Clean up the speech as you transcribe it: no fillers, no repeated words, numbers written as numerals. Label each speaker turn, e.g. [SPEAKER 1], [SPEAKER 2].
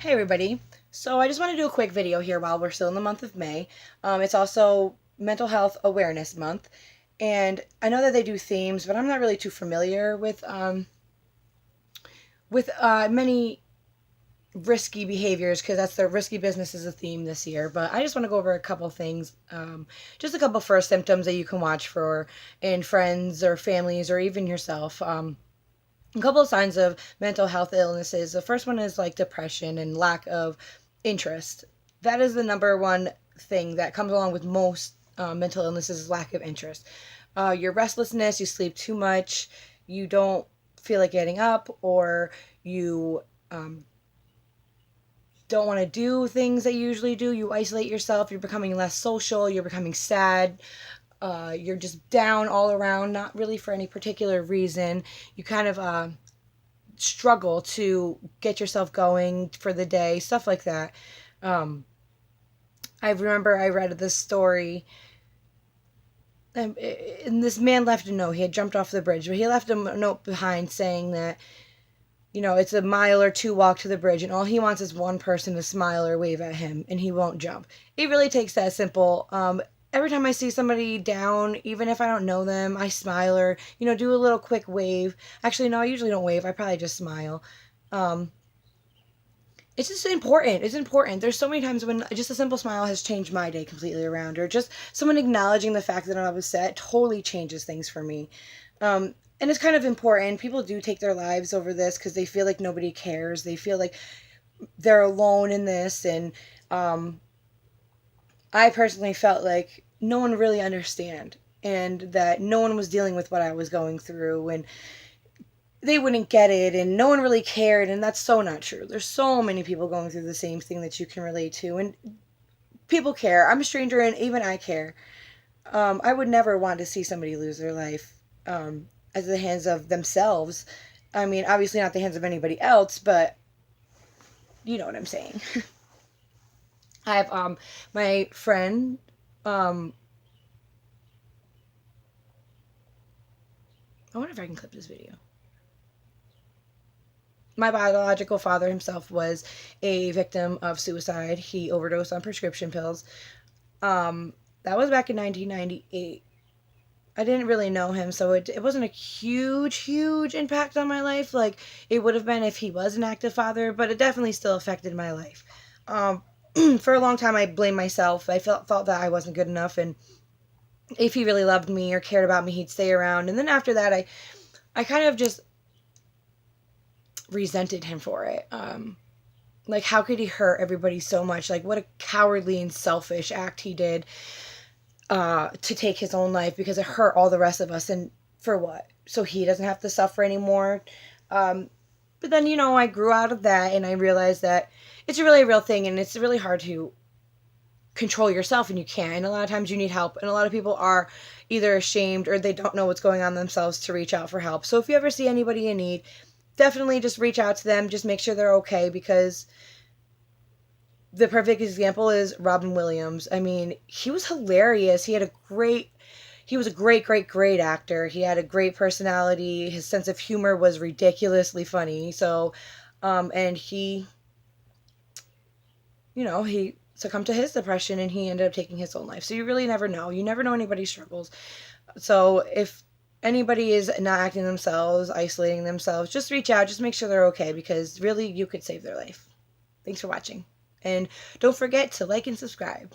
[SPEAKER 1] Hey everybody. So I just want to do a quick video here while we're still in the month of May. It's also Mental Health Awareness Month, and I know that they do themes, but I'm not really too familiar with many risky behaviors because that's the risky business is a theme this year. But I just want to go over a couple things, just a couple first symptoms that you can watch for in friends or families or even yourself. A couple of signs of mental health illnesses. The first one is like depression and lack of interest. That is the number one thing that comes along with most mental illnesses is lack of interest. Your restlessness, you sleep too much, you don't feel like getting up, or you don't want to do things that you usually do. You isolate yourself, you're becoming less social, you're becoming sad, you're just down all around, not really for any particular reason. You kind of struggle to get yourself going for the day, stuff like that. I remember I read this story, and this man left a note. He had jumped off the bridge, but he left a note behind saying that, it's a mile or two walk to the bridge, and all he wants is one person to smile or wave at him, and he won't jump. It really takes that simple. Every time I see somebody down, even if I don't know them, I smile or, do a little quick wave. Actually, no, I usually don't wave. I probably just smile. Um, it's just important. It's important. There's so many times when just a simple smile has changed my day completely around, or just someone acknowledging the fact that I'm upset totally changes things for me. And it's kind of important. People do take their lives over this because they feel like nobody cares. They feel like they're alone in this. And I personally felt like no one really understand and that no one was dealing with what I was going through and they wouldn't get it and no one really cared. And that's so not true. There's so many people going through the same thing that you can relate to. And people care. I'm a stranger and even I care. I would never want to see somebody lose their life at the hands of themselves. I mean, obviously not the hands of anybody else, but you know what I'm saying. I have my friend. I wonder if I can clip this video. My biological father himself was a victim of suicide. He overdosed on prescription pills. That was back in 1998. I didn't really know him, so it wasn't a huge impact on my life like it would have been if he was an active father, but it definitely still affected my life. For a long time, I blamed myself. I thought that I wasn't good enough, and if he really loved me or cared about me, he'd stay around. And then after that, I kind of just resented him for it. Like, how could he hurt everybody so much? Like, what a cowardly and selfish act he did to take his own life because it hurt all the rest of us. And for what? So he doesn't have to suffer anymore. But then, I grew out of that and I realized that it's really a real thing and it's really hard to control yourself and you can't. And a lot of times you need help. And a lot of people are either ashamed or they don't know what's going on themselves to reach out for help. So if you ever see anybody in need, definitely just reach out to them. Just make sure they're okay because the perfect example is Robin Williams. I mean, he was hilarious. He was a great actor. He had a great personality. His sense of humor was ridiculously funny. So, and he succumbed to his depression and he ended up taking his own life. So you really never know. You never know anybody's struggles. So if anybody is not acting themselves, isolating themselves, just reach out. Just make sure they're okay because really you could save their life. Thanks for watching. And don't forget to like and subscribe.